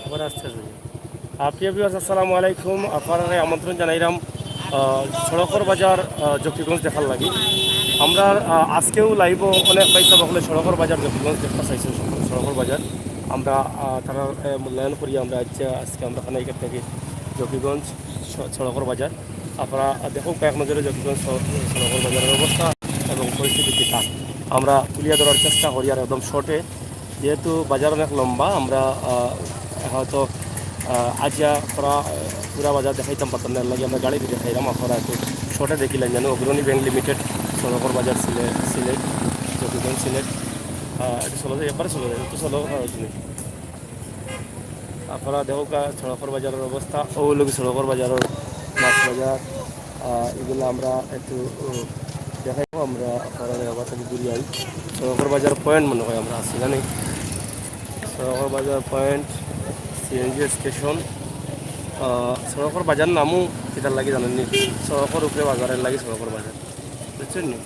আবার আসতে আসবে প্রিয় ভিউয়ার্স আসসালামু আলাইকুম আপনারা আমন্ত্রণ জানাইলাম সড়কর বাজার জকিগঞ্জ দেখার লাগি আমরা আজকেও লাইভ অনেক পাইতাম হলে সড়কর বাজার জকিগঞ্জ দেখতে চাইছি সড়কর বাজার আমরা তারা মূল্যায়ন করি আমরা আজকে আমরা খানাইকার থেকে জকিগঞ্জ সড়কর বাজার আপনারা দেখুন কয়েক নজরে জকিগঞ্জ সড়কর বাজারের অবস্থা এবং পরিস্থিতি কীটা আমরা তুলিয়া ধরার চেষ্টা করি আর একদম শর্টে যেহেতু বাজার অনেক লম্বা আমরা হয়তো আজিয়া পুরা বাজার দেখাইতাম পারতাম না লাগে আমরা গাড়িতে দেখাইলাম আপনারা একটু শর্টে দেখিলেন যেন অগ্রণী ব্যাংক লিমিটেড সড়কর বাজার সিলেট জকিগঞ্জ সিলেট এটা চলো যায় এবারে চলো যায় একটু চলো তুমি আপনারা দেখুকা সড়কর বাজারের অবস্থা ওগুলো সড়কর বাজারের মাছ বাজার এগুলো আমরা একটু দেখাইব আমরা আপনারা আবার থেকে ঘুরি আই সড়কর বাজার পয়েন্ট মনে হয় আমরা আছি জানি সড়কর বাজার পয়েন্ট সিএনজি স্টেশন সড়কর বাজার নামও এটার লাগে জানেননি সড়কর উপরে বাজারের লাগে সড়কর বাজার বুঝছেন নি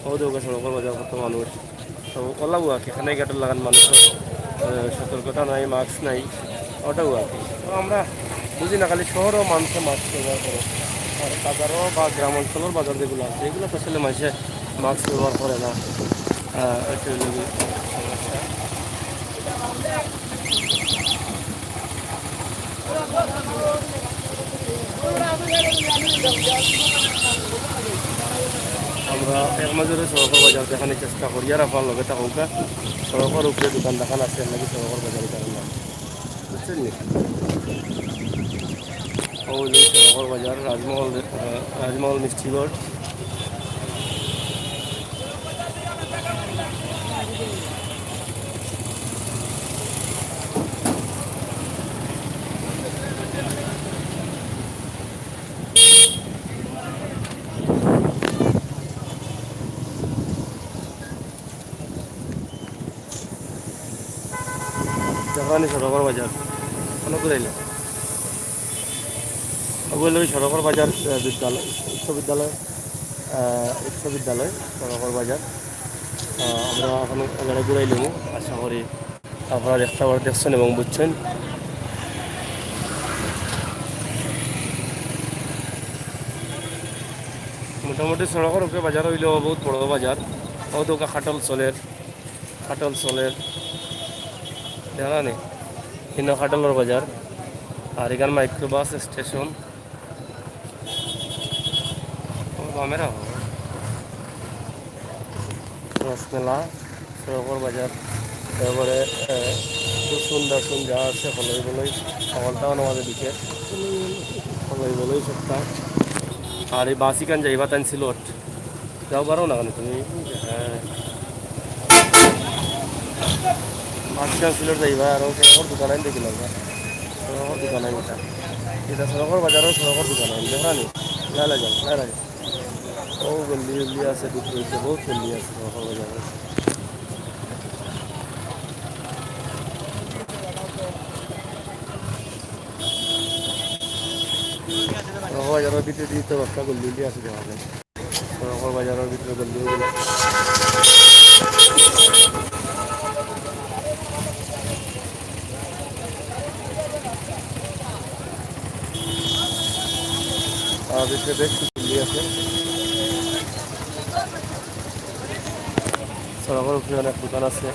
ও দৌকা সড়কর বাজার কত মানুষ তো ওলা আর কি খানাই ঘাটের লাগান মানুষের সতর্কতা নাই মাস্ক নাই ওটাও আর কি তো আমরা বুঝি না খালি শহরও মানুষের মাস্ক ব্যবহার করে আর বাজারও বা গ্রাম অঞ্চলের বাজার যেগুলো আছে এগুলো তো আসলে মানুষে মাস্ক ব্যবহার করে না এটা সমস্যা আমরা এক নজরে সড়কর বাজার দেখানোর চেষ্টা করি আর আপনার লগে থাকুকা সড়কের উপরে দোকান দেখান আছে নাকি সড়কর বাজারের কারণ বুঝছেন নি ওই সড়কর বাজার রাজমহল মিষ্টিগড় দেখানি সড়কর বাজার কোনো ঘুরাইলে ওগুলো সড়কর বাজার বিদ্যালয় উচ্চ বিদ্যালয় সড়কর বাজার আমরা এখন এবারে ঘুরাইলাম আশা করি আপনারা দেখছেন এবং বুঝছেন মোটামুটি সড়কের উপরে বাজার হইলেও বহুত বড় বাজার ও তো খাটল চলের দেখা নেই হিনো খাটলের বাজার আর এখানে মাইক্রোবাস স্টেশন বামেরা রসমেলা সড়কর বাজার তারপরে সুন্দর যা আছে হলই সকলটাও আমাদের দিকে হলই সপ্তাহ আর এই বাসিকান যাইবা তাই সিলট যাও পারো না কেন তুমি হ্যাঁ বাসিকান সিলট যাইবা আর সড়কর দোকান আইন দেখিলাম সড়কর দোকান আইন এটা সড়কর বাজারও সড়কর দোকান আইন দেখা নি লাইলা যাও ও গল্লি আছে দুপুরে বহুত গল্লি আছে সড়কর বাজারে সড়কর বাজারের ভিতরে দিতে একটা গল্লি আছে দেখা যায় সড়কর বাজারের ভিতরে গল্লি আর ভিতরে বেশ গল্লি আছে সড়কের উপরে অনেক দোকান আছে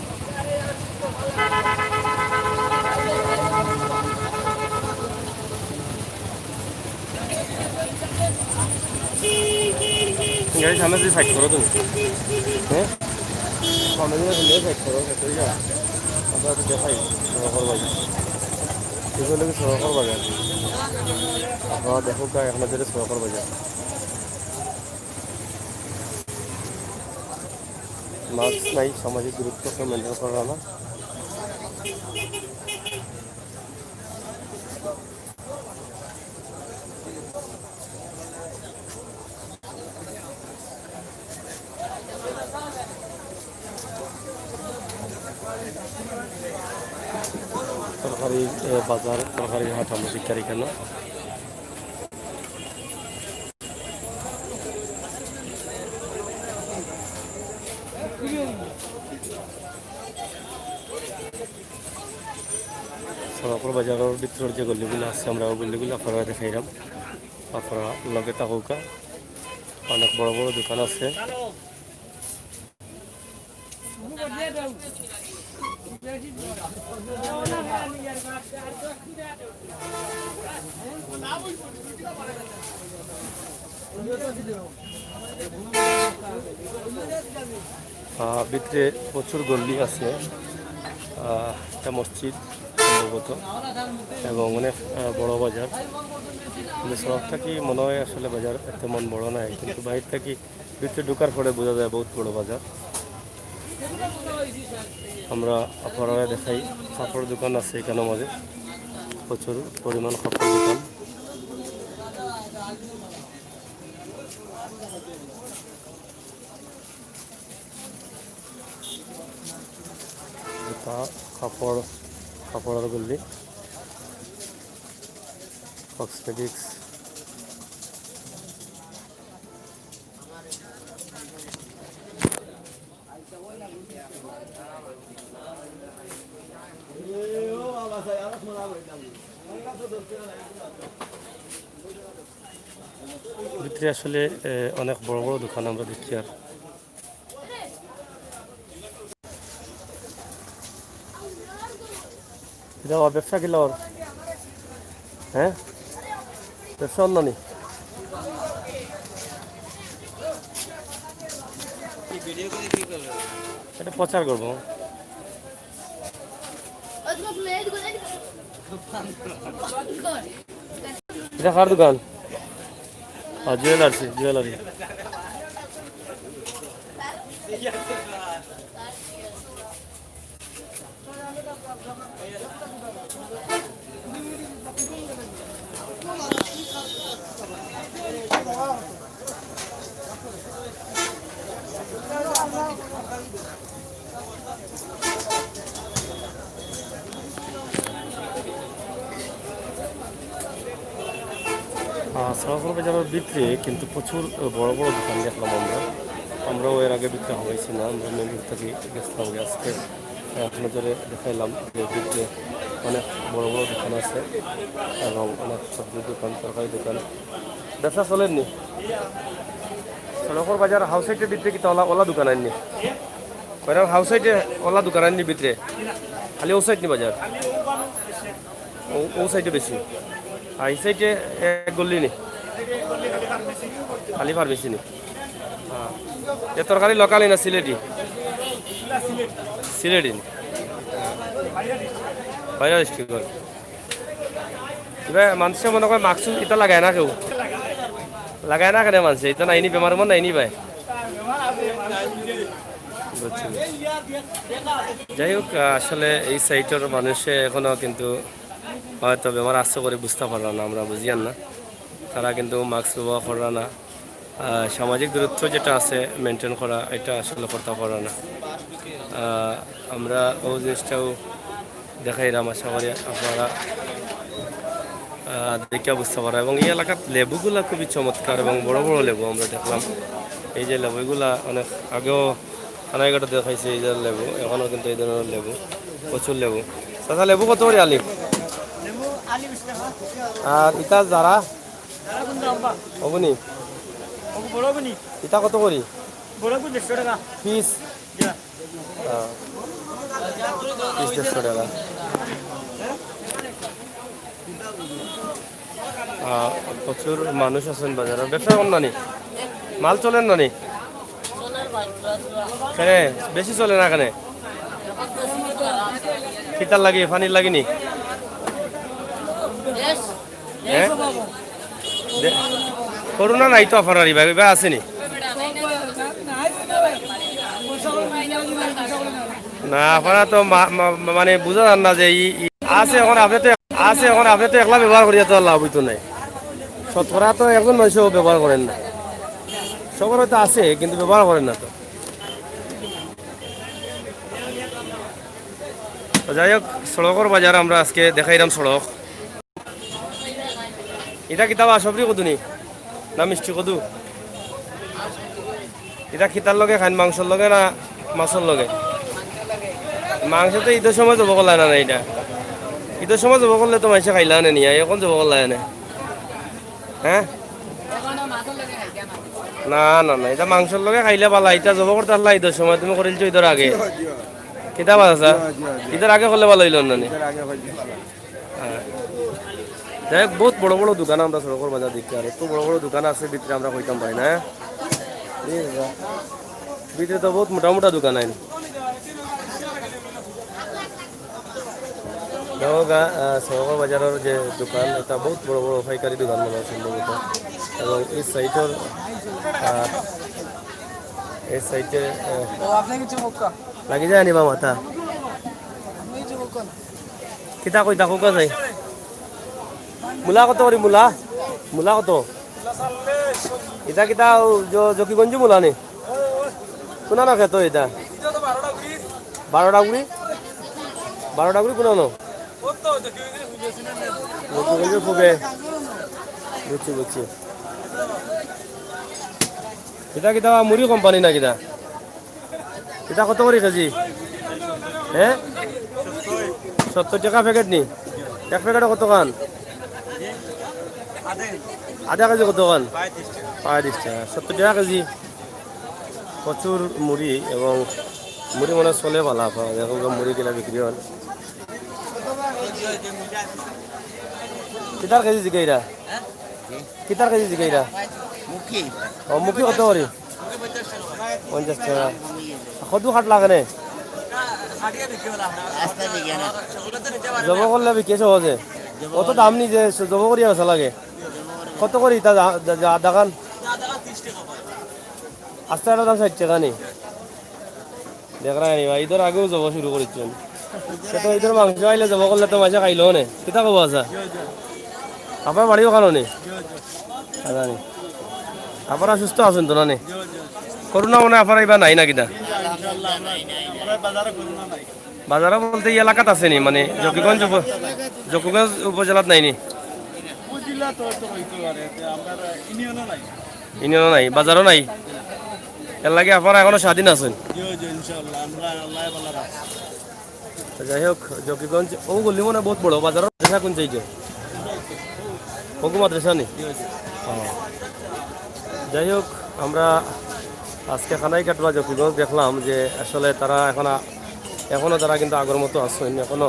গাড়ি সামনে দিয়ে সাইড করো তুমি হ্যাঁ সামনে দিয়ে সাইড করো আমরা তো দেখাই সড়কর বাজার এগুলো কি সড়কর বাজার আপনারা দেখো আপনাদের সড়কর বাজার মাস্ক নাই সামাজিক দূরত্ব মেনটেন করা না তরকারি বাজার তরকারি হাট আমরা বিক্রি কেন সড়কের বাজারের ভিতরের যে গল্লিগুলো আছে আমরা ওই গল্লিগুলো আপনারা দেখাইলাম, আপনারা লগে থাকুকা। অনেক বড় বড় দোকান আছে। ভিতরে প্রচুর গল্লি আছে, একটা মসজিদ সম্ভবত এবং অনেক বড় বাজার। কিন্তু সড়ক থাকি মনে হয় আসলে বাজার তেমন বড় নয়, কিন্তু বাইরে থাকি ভিতরে ঢোকার পরে বোঝা যায় বহুত বড় বাজার। আমরা আপনারা দেখাই কাপড় দোকান আছে এখানের মাঝে, প্রচুর পরিমাণ কাপড় দোকান। কাপড়ের গল্লি, কসমেটিক্স, ভিতরে আসলে অনেক বড় বড় দোকান আমরা দেখি। আর এটা ব্যবসা কিলো, হ্যাঁ ব্যবসা অন্য নি, এটা প্রচার করবো। এটা কার দোকান? জুয়েলারি। সড়ক বাজারের ভিতরে কিন্তু প্রচুর বড় বড় দোকান দেখলাম আমরাও এর আগে ভিতরে হয়েছি না, আমরা মেন রোড থেকে গেছিলাম। আজকে নজরে দেখাইলাম যে ভিতরে অনেক বড় বড় দোকান আছে এবং অনেক সবজির দোকান, তরকারি দোকান। ব্যবসা চলেননি সড়কের বাজার হাউস সাইডের ভিতরে কি ওলা দোকান আননি? হাউস সাইডে ওলা দোকান আননি ভিতরে, খালি ও সাইড নি বাজার, ও সাইডে বেশি। আর এই সাইডে এক গল্লি নি, খালি ফার্মেসি নি। এ তরকারি লোকালি না সিলেটি? সিলেটি বাইরে ডিস্ট্রিক্ট। এবার মানুষে মনে করে মাস্ক এটা লাগায় না, কেউ লাগায় না কেন মানুষে? এটা নাইনি বেমার মন নাইনি ভাই। যাই হোক, আসলে এই সাইটের মানুষে এখনো কিন্তু হয়তো বেমার আসছে করে বুঝতে পারলাম না, আমরা বুঝিয়ান না। তারা কিন্তু মাস্ক ব্যবহার করা না, সামাজিক দূরত্ব যেটা আছে মেনটেন করা, এটা আসলে করতে পারে না। আমরা ওই জিনিসটাও দেখাইলাম, আশা করি আপনারা দেখে বুঝতে পারা। এবং এই এলাকার লেবুগুলা খুবই চমৎকার এবং বড় বড় লেবু আমরা দেখলাম। এই যে লেবুগুলা অনেক আগেও খানাইঘাটে দেখাইছে এই যে লেবু, এখনও কিন্তু এই ধরনের লেবু, প্রচুর লেবু। আচ্ছা, লেবু কত করে আলি? আর ইটা যারা অবনি ইটা কত করি পিস? পিস 150 টাকা। প্রচুর মানুষ আছেন বাজারে। ব্যবসা কম নানি? মাল চলেন নানি? হ্যাঁ, বেশি চলে না এখানে। শীতার লাগে, পানির লাগেনি? হ্যাঁ, করোনা নাই তো আপনার এবার আসেনি? না, আপনারা তো মানে বুঝা যান না যে আছে। এখন আপনি তো একলা ব্যবহার করিয়া তো লাভ হইতো নাই। শতকরা তো একজন মানুষও ব্যবহার করেন না, সবার হয়তো আছে কিন্তু ব্যবহার করেন না। তো যাই হোক, সড়কের বাজার আমরা আজকে দেখাইলাম। সড়ক এটা কিতাবা সবরি কদুনি না মিষ্টি কদু? এটা খিতার লগে খান, মাংসর লগে না মাছের লগে? মাংস তো ঈদের সময় তো বকলা না, এটা ঈদের সময় যাব করলে তো মাইসে খাইলা নে নিয়ে এখন যাব করলা এনে হ্যাঁ না না না এটা মাংসের লগে খাইলে পালা এটা যাব করতে পারলা ঈদের সময় তুমি করিলছো ঈদের আগে কিতা বাজা ঈদের আগে করলে ভালো হইল না হ্যাঁ দেখ বহুত বড় বড় দোকান আমরা সড়কের বাজার দেখি আর একটু বড় বড় দোকান আছে ভিতরে আমরা কইতাম পাই না ভিতরে তো বহুত মোটা মোটা দোকান আইন সড়কের বাজারের যে দোকান এটা বহুত বড় বড় পাইকারি দোকান মনে হয় সম্ভবত এবং এই সাইটের এই সাইটে লাগি যায় আনিবা মাথা কিতা কইতা কোকা যাই মূলা কত করি মূলা মূলা কত এটা কিতা জকিগঞ্জ মূলা নি কোনা না খেতো এটা 12 গুড়ি কোনা নো জকিগঞ্জ ফুবে বুঝছি বুঝছি এটা কিতা মুড়ি কোম্পানি না কিতা এটা কত করি কেজি হ্যাঁ 70 টাকা প্যাকেট নি এক প্যাকেটে কত খান আধা কেজি কত খান 35 টাকা 70 টাকা কেজি প্রচুর মুড়ি এবং মুড়ি মনে চলে ভালো পাওয়া দেখো মুড়ি কিনা বিক্রি হল কিতার কেজি জিগাইরা কিতার কেজি জিগাইরা ও মুখি কত করি 50 টাকা কদু খাট লাগে নে জব করলে বিকে সহজে অত দাম নি যে জব করি আসা লাগে কত করি তা দাগান আস্তে একটা দাম 60 টাকা নি দেখ রানি ভাই ঈদের আগেও যাব শুরু করেছেন তো ঈদের মাংস আইলে জব করলে তো মাঝে খাইলো নে কিতা কব আসা আপনার বাড়িও খানো নি জানি আপনারা সুস্থ আছেন তো না নি করোনা মনে আপনার এবার নাই না কিনা বাজারে বলতে এই এলাকাত আছে নি মানে জকিগঞ্জ উপজেলাত নাই নি ইউনিয়নও নাই বাজারও নাই এর লাগে আপনারা এখনো স্বাধীন আছেন যাই হোক জকিগঞ্জ ও গলি মনে বহুত বড় বাজার মাদ্রাসা কোন চাইছে ওগু মাদ্রাসা নি যাই হোক আমরা আজকে খানাই কাটবা জকিগঞ্জ দেখলাম যে আসলে তারা এখনো তারা কিন্তু আগের মতো আসছেন এখনো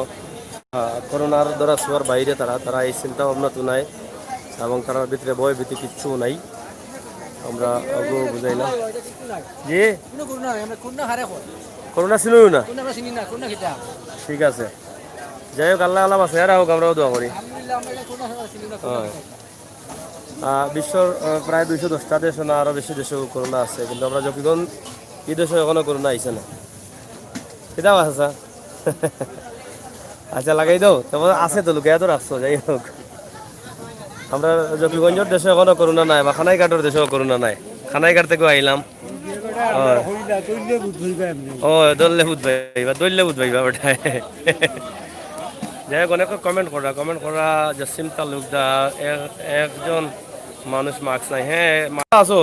করোনার দ্বারা ছোঁয়ার বাইরে তারা এই চিন্তা ভাবনা তো নাই এবং তার ভিতরে ভয় ভীতি কিচ্ছু নাই আমরা আগে বুঝাইলাম যে করোনা ছিল না ঠিক আছে যাই হোক আল্লাহ আল্লাহ আছে আর হোক আমরাও দোয়া করি বিশ্বর প্রায় 210টা দেশ না আরও বেশি দেশেও করোনা আছে কিন্তু আমরা জকিগঞ্জ এই দেশে এখনো করোনা আইসে না কিতাব আছে আচ্ছা লাগাই দাও তারপর আছে তো লুকিয়ে তো রাখছো যাই হোক আমরা জকিগঞ্জের দেশে এখনো করোনা নাই বা খানাইঘাটের দেশেও করোনা নাই খানাইঘাট থেকেও আইলাম ও দললে বুধ ভাইবা দললে বুধ ভাইবা ওটাই যাই হোক অনেক কমেন্ট করা জসিম তালুকদার একজন মানুষ মাস্ক নাই হ্যাঁ আছো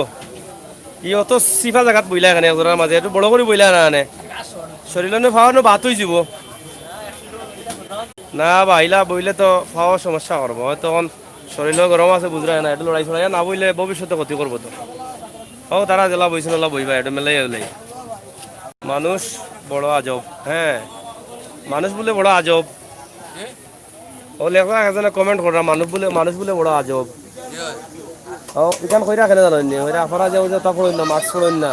ই অত সিফা জায়গাত বইলা এখানে একজনের মাঝে একটু বড় করে বইলা না শরীর ফাওয়ানো ভাত হয়ে যাব না বাহিলা বইলে তো খাওয়ার সমস্যা করবো তখন শরীরও গরম আছে বুঝরা না একটু লড়াই ছড়াই না বইলে ভবিষ্যতে ক্ষতি করবো তো ও তারা জেলা বইছেন ওলা বইবা একটু মেলাই ওলাই মানুষ বড় আজব হ্যাঁ মানুষ বলে বড় আজব ও লেখা একজনে কমেন্ট করা মানুষ বলে বড় আজব ও এখান কইরা কেন জানেন নি ওইরা আপনারা যে তা পড়েন না মাস্ক পড়েন না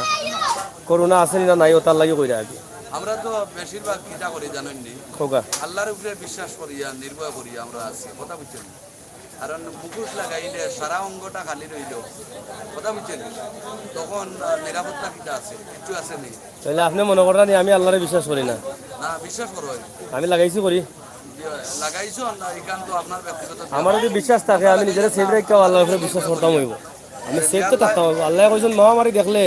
করোনা আছে না নাই ও তার লাগি কইরা আর কি আমরা তো বেশিরভাগ কিটা করি জানেন নি খোকা আল্লাহর উপরে বিশ্বাস করিয়া নির্ভর করিয়া আমরা আছি কথা বুঝছেন কারণ মুখোশ লাগাইলে সারা অঙ্গটা খালি রইল কথা বুঝছেন তখন নিরাপত্তা কিটা আছে কিছু আছে নি তাহলে আপনি মনে করেন আমি আল্লাহরে বিশ্বাস করি না না বিশ্বাস করো আমি লাগাইছি করি লাগাইছো না এখান তো আপনার ব্যক্তিগত আমার যদি বিশ্বাস থাকে আমি নিজের সেভ রেখে আল্লাহর উপরে বিশ্বাস করতাম হইব আমি সেভ তো থাকতাম হইব আল্লাহ কইছেন মহামারী দেখলে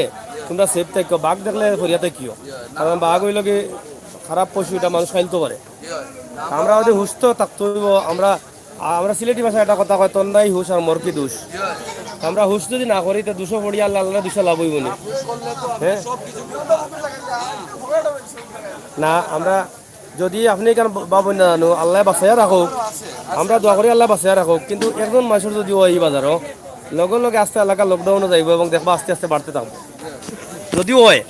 তোমরা সেভ থাকো বাঘ দেখলে ফরিয়াতে কিও কারণ বাঘ হইল কি খারাপ পশু এটা মানুষ খাইলতে পারে আমরা যদি সুস্থ থাকতে হইব আমরা সিলেটি ভাষায় একটা কথা কয় তন্দাই হুশ আর মরকি দুষ আমরা হুশ যদি না করি তো দুশো পড়ি আল্লাহ আল্লাহ দুশো লাভ হইব না হ্যাঁ না আমরা যদি আপনি কেন বাবুন না জানো আল্লাহ বাঁচাইয়া রাখুক, আমরা দোয়া করি আল্লাহ বাঁচাইয়া রাখুক, কিন্তু একজন মানুষের যদি ওই বাজারও লগে লগে আস্তে এলাকা লকডাউনও যাইব এবং দেখবা আস্তে আস্তে বাড়তে থাকবো যদিও হয়।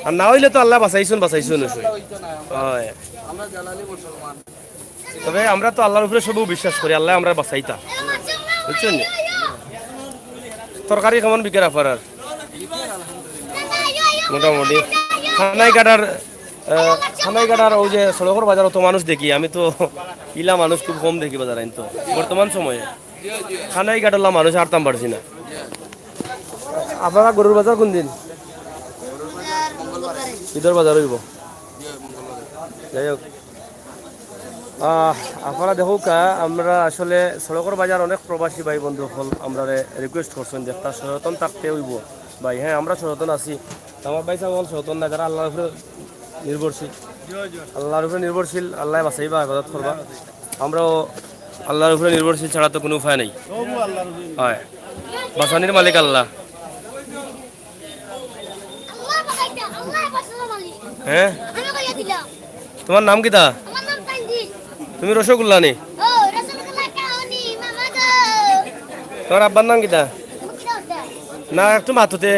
আর না হইলে তো আল্লাহ বাঁচাইছুন হয়। আমরা জালালি মুসলমান। তবে আমরা তো আল্লাহর উপরে সবও বিশ্বাস করি, আল্লাহ আমরা বাঁচাইতা, বুঝছেন? তরকারি কেমন বিকের আফার আর মোটামুটি খানাই কাটার ওই যে সড়কের বাজার অত মানুষ দেখি, আমি তো ইলা মানুষ খুব কম দেখি বাজার আইন তো বর্তমান সময়ে খানাই কাটালা মানুষ আরতাম পারছি না। আপনারা গরুর বাজার কোন দিন? ঈদের বাজার হইব। যাই হোক আপনারা দেখুক, আমরা আসলে সড়কের বাজার অনেক প্রবাসী ভাই বন্ধু হল আমরা রিকোয়েস্ট করছেন যে একটা সচেতন থাকতে হইব ভাই। হ্যাঁ আমরা সচেতন আছি, আমার ভাই সাহেব সচেতন না, যারা আল্লাহর উপরে নির্ভরশীল, আল্লাহর উপরে নির্ভরশীল, আল্লাহ বাঁচাইবা হেফাজত করবা। আমরাও আল্লাহর উপরে নির্ভরশীল ছাড়া তো কোনো উপায় নেই। হয় বাঁচানির মালিক আল্লাহ। হ্যাঁ তোমার নাম কিতা? তুমি রসগোল্লা নি? তোমার আব্বার নাম কিতা? না একটু মাথুতে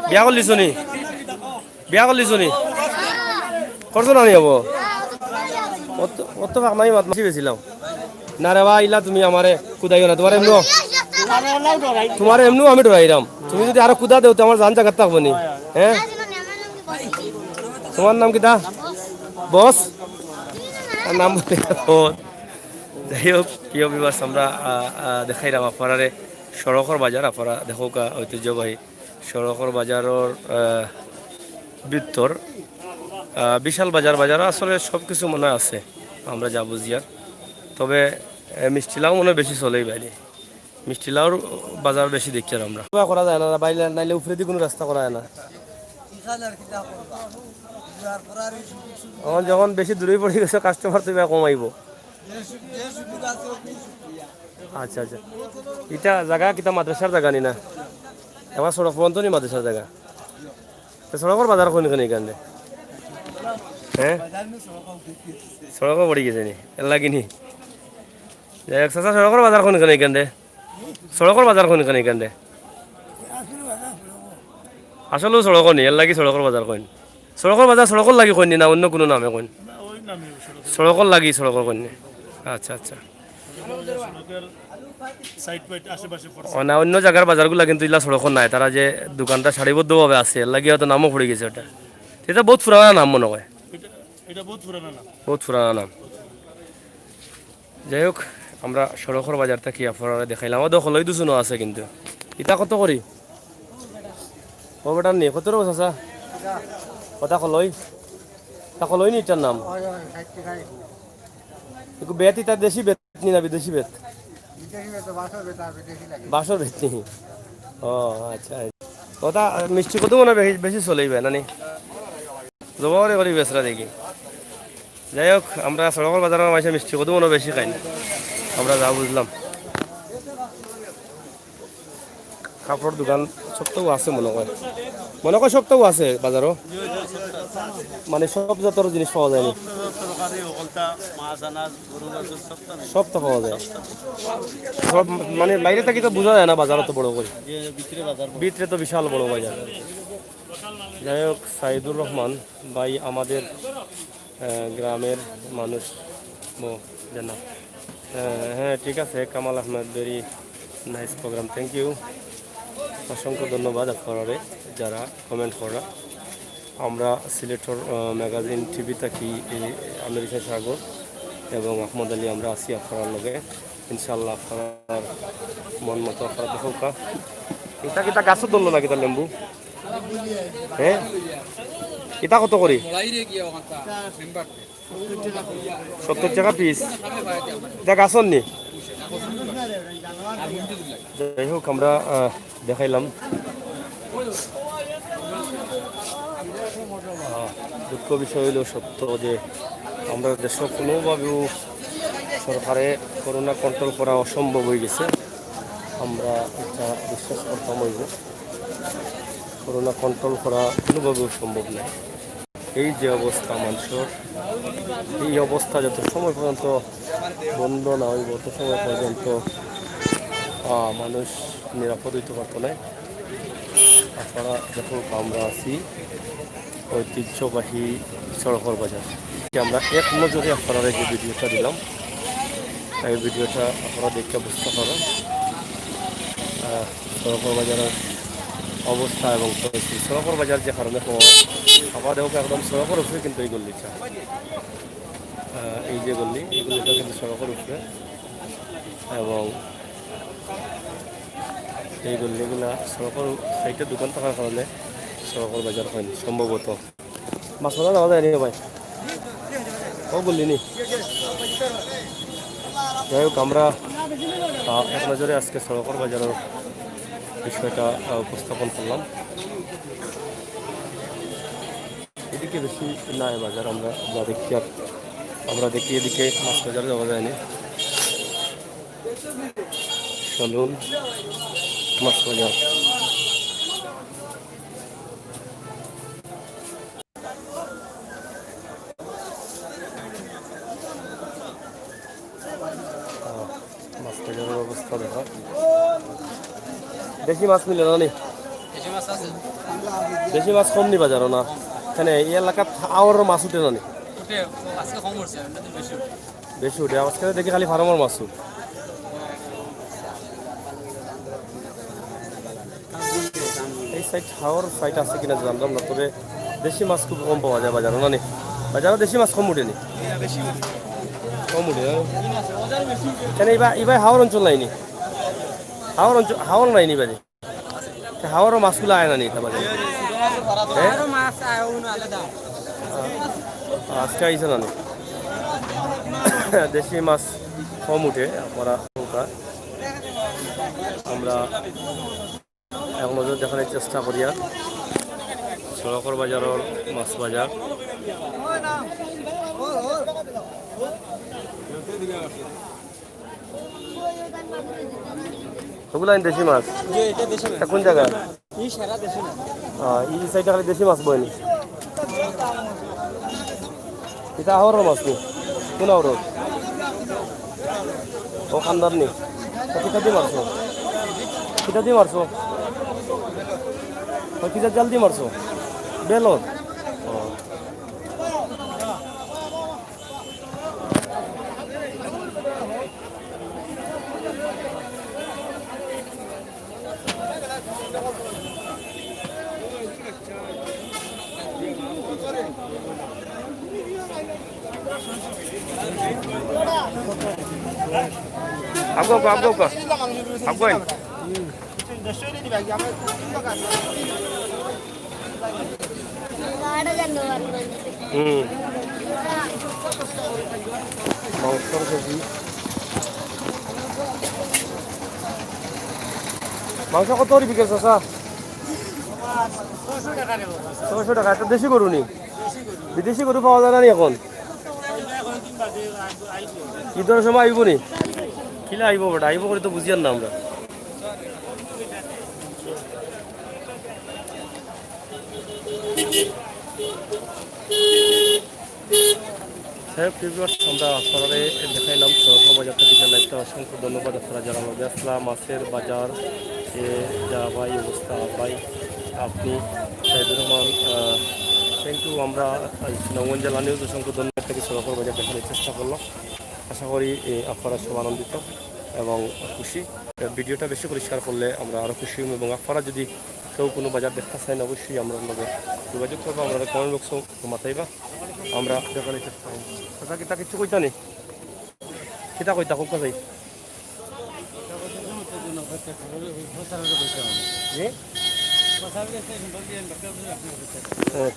বিয়া করলিছ নি? বিয়া করলিছ নি? করছো না নি? হব অত ফাঁক নাই মাত মাছি বেছিলাম না রে বা ইলা তুমি আমারে কুদাইও না, তোমার এমনিও আমি ডরাইরাম। তুমি যদি আরো কুদা দেও তো আমার জান জায়গা থাকবো নি। হ্যাঁ তোমার নাম কিতা? বস নাম বলে। যাই হোক প্রিয় বিবাস, আমরা দেখাইলাম আপনারে সড়কের বাজার। আপনারা দেখুক ঐতিহ্যবাহী সড়কের বাজারের ভিতর বিশাল বাজার। বাজার আসলে সব কিছু মনে আছে আমরা যা বুঝি। আর তবে মিষ্টিলাও মনে বেশি চলেই বাইরে, মিষ্টিলাওর বাজার বেশি দেখছি আমরা। করা যায় না বাইরে, নাইলে উপরে দিয়ে কোনো রাস্তা করা যায় না। এখন যখন বেশি দূরে পড়ে গেছে কাস্টমার তো কমাইব। আচ্ছা আচ্ছা, এটা জায়গা কিতা মাদ্রাসার জায়গা নি না? আমার সড়ক পর্যন্ত নি মাদ্রাসার জায়গা? সড়কের বাজার কোন এখানে? হ্যাঁ সড়কও পড়ে গেছে নি এর লাগিনি? যাই হোক চাচা, সড়কের বাজার কোন এখানে? সড়কের বাজার কোন এখানে? আসলেও সড়ক নি এর লাগি সড়কের বাজার কইন? সড়কের বাজার সড়কের লাগি কইনি না অন্য কোনো নামে কইন? সড়কের লাগি সড়কের কইনি। আচ্ছা আচ্ছা, না অন্য জায়গার বাজারগুলা কিন্তু ইলা সড়ক নাই, তারা যে দোকানটা সারিবদ্ধভাবে আছে এর লাগি হয়তো নামও পড়ে গেছে। ওটা এটা বহুত পুরানা নাম মনে হয়, বহুত পুরানা নাম। যাই হোক আমরা সড়কের বাজারটা কি আপনারা দেখাইলাম। আমাদের হলই দুজনও আছে, কিন্তু ইটা কত করি ও বেটার নেই কত রকম চাচা? কথা কলই তা কলই নি এটার নাম? বেত ইটা দেশি বেত নি না বিদেশি বেত? বাসর বেত নি? ও আচ্ছা, ওটা মিষ্টি কত মনে বেশি চলেইবে নানি জবারে করি বেসরা দেখি। যাই হোক আমরা সড়কের বাজারের মাঝে মিষ্টি কত মনে বেশি খাই না আমরা, যা বুঝলাম। কাপড় দোকান সবটাও আছে মনে হয় সবটাও আছে বাজারও, মানে সব জাতের জিনিস পাওয়া যায়। সব তো পাওয়া যায়, সব মানে বাইরে থেকে তো বোঝা যায় না বাজার তো বড় করে, ভিতরে তো বিশাল বড় বাজার। যাই হোক সাইদুর রহমান ভাই আমাদের গ্রামের মানুষ জানা। হ্যাঁ ঠিক আছে, Kamal Ahmed, very nice programme, thank you, অসংখ্য ধন্যবাদ আপনারা যারা কমেন্ট করা। আমরা সিলেটর ম্যাগাজিন টিভি থাকি আমেরিকা সাগর এবং আহমদ আলী, আমরা আছি আপনার লগে ইনশাল্লাহ। আপনার মন মতো আপনারা দেখুকা। এটা কিতা গাছও ধরলো না কিতা লেম্বু? হ্যাঁ এটা কত করি? 70 টাকা পিস। এটা গাছর নি? যাই হোক আমরা দেখাইলাম। দুঃখ বিষয় হইল সত্য যে আমরা দেশ কোনোভাবেও সরকারে করোনা কন্ট্রোল করা অসম্ভব হয়ে গেছে। আমরা এটা বিশ্বাস করতাম হইব করোনা কন্ট্রোল করা কোনোভাবেও সম্ভব নয়। এই যে অবস্থা মানুষের, এই অবস্থা যত সময় পর্যন্ত বন্ধ না হইব তত সময় পর্যন্ত মানুষ নিরাপদ হইতে পারতো না। আপনারা যখন আমরা আছি ঐতিহ্যবাহী সড়কর বাজার, আমরা এক নজরে আপনারা যে ভিডিওটা দিলাম এই ভিডিওটা আপনারা দেখতে বুঝতে পারেন সড়কর বাজারের অবস্থা এবং পরিস্থিতি। সড়কর বাজার যে কারণে আমাদের একদম সড়কের উপরে কিন্তু এই গল্লিটা, এই যে গল্লি, এই গল্লিটা কিন্তু সড়কের উপরে, এবং এই গল্লিগুলা সড়কের সাইডে দোকান থাকার কারণে সড়কের বাজার হয়নি সম্ভবত। মাছ মারা যাওয়া যায়নি ভাই, ও গল্লি নি। যাই হোক, আমরা এক নজরে আজকে সড়কের বাজারের বিষয়টা উপস্থাপন করলাম। এদিকে বেশি নাই বাজার, আমরা দেখি এদিকে মাছ বাজারে যাওয়া যায়নি। চলুন মাছ বাজার। মাছ বাজারের অবস্থা দেখা, দেশি মাছ মিলে না নি, দেশি মাছ কম নি বাজারও না এখানে এই এলাকাত আওয়ার মাছ উঠে না নি, বেশি উঠে আজকে দেখি খালি ফার্মার মাছ। এই সাইড হাওয়ার সাইড আছে কিনা জানলাম না, তবে দেশি মাছ খুব কম পাওয়া যায় বাজারও না নি, বাজারও দেশি মাছ কম উঠেনি, কম উঠে এখানে এবার হাওয়ার অঞ্চল নাইনি, হাওয়ার নাইনি বাজে, হাওয়ারও মাছগুলো আয় না নি বাজারে আজকে আইসে না নি। দেশি মাছ কম উঠে আমরা এক নজর দেখানোর চেষ্টা করি। আর সড়কর বাজারের মাছ বাজার, ওগুলো দেশি মাছ কোন জায়গায়? এই সাইডে খালি দেশি মাছ বয়নি, এটা আহর মাছ নি, কোন আহর ও খান্দার নি, কিতা দিয়ে মারছো, কিতা দিয়ে মারছো, কিতা জাল দিয়ে মারছো বেলর। आपको মাংস কত বিকেল চাষা? 600 টাকা। একটা দেশি গরু নি, বিদেশি গরু পাওয়া যায় না এখন? ঈদের সময় আইব নি, কিলা আইব বটা আইব করে তো বুঝিয়ার না আমরা। আমরা আপনারা দেখাইলাম সড়ক বাজার থেকে লাইভটা। অসংখ্য ধন্যবাদ আপনারা যারা আমাদের আসলাম। মাছের বাজার যা ভাই অবস্থা ভাই, আপনি সাইদুর রহমান, থ্যাংক ইউ। আমরা নবগঞ্জ জেলা নিউজ অসংখ্য ধন্যবাদ থেকে সড়কের বাজার দেখানোর চেষ্টা করলাম। আশা করি আপনারা সব আনন্দিত এবং খুশি। ভিডিওটা বেশি পরিষ্কার করলে আমরা আরও খুশি হব, এবং আপনারা যদি কেউ কোনো বাজার দেখতে চান অবশ্যই আমরা লগে যোগাযোগ করবো। আমরা কমেন্ট বক্সও মাতাইবা, আমরা দেখানোর চেষ্টা করবো। কথা কিতা কিছু কইতা নি, কিতা কইতা খুব কথাই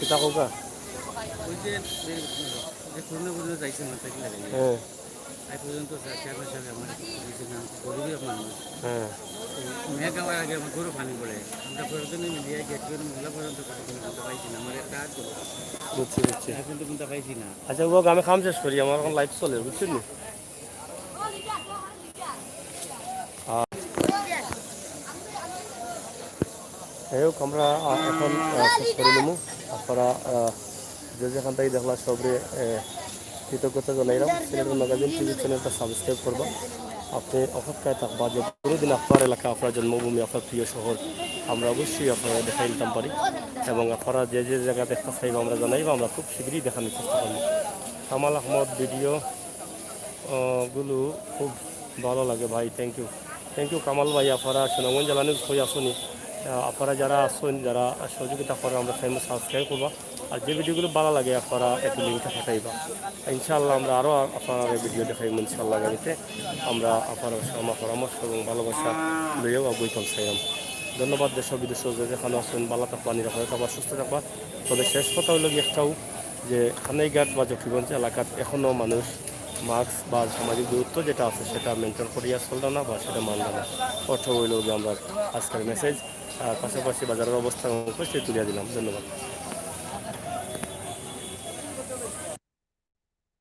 কিতা কৌকা হ্যাঁ আজ পর্যন্ত চেয়ারম্যান সাহেব আমার গরিবের মানুষ মেঘাবার আগে আমার গরু পানি পড়ে আমরা প্রয়োজনে মিলিয়ে গেট করে মহিলা পর্যন্ত পাইছি না, আমার কাজ বুঝছি বুঝছি এখন তো কিন্তু পাইছি না। আচ্ছা ও আমি খাম শেষ করি, আমার এখন লাইফ চলে বুঝছেন নি। যাই হোক আমরা এখন শেষ করে নেবো। আপনারা যে যেখান থেকে দেখলা সবরে কৃতজ্ঞতা জানাইলাম। সিলেট ম্যাগাজিন টিভি চ্যানেলটা সাবস্ক্রাইব করবা। আপনি অপেক্ষায় থাকবা যে কোনোদিন আপনার এলাকা, আপনার জন্মভূমি, আপনার প্রিয় শহর আমরা অবশ্যই আপনারা দেখাই নিতাম পারি, এবং আপনারা যে যে জায়গা দেখতে চাইব আমরা জানাইব, আমরা খুব শীঘ্রই দেখানোর চেষ্টা করব। কামাল আহমদ ভিডিও গুলো খুব ভালো লাগে ভাই, থ্যাংক ইউ কামাল ভাই। আপনারা সুনামগঞ্জ জেলা নিউজ হয়ে আসুনি, আপনারা যারা আসুন, যারা সহযোগিতা করেন আমরা চ্যানেল সাবস্ক্রাইব করবা। আর যে ভিডিওগুলো ভালো লাগে আপনারা একটু লিঙ্কটা পাঠাইবা। ইনশাআল্লাহ আমরা আরও আপনারা ভিডিও দেখাইব ইনশাআল্লাহ। গাড়িতে আমরা আপনার আমার পরামর্শ এবং ভালোবাসা লইয়াও বইতাম চাইলাম। ধন্যবাদ দেশ বিদেশ যেখানে আসুন, ভালো থাকবা, নিরাপদে থাকবা, সুস্থ থাকবা। তবে শেষ কথা হইল একটাও যে খানাইঘাট বা জকিগঞ্জ এলাকার এখনও মানুষ মাস্ক বা সামাজিক দূরত্ব যেটা আছে সেটা মেনটেন করিয়া চলতো না বা সেটা মানবে না। অর্থ হইল যে আমরা আজকের মেসেজ, পাশাপাশি বাজারের অবস্থা তুলিয়া দিলাম। ধন্যবাদ।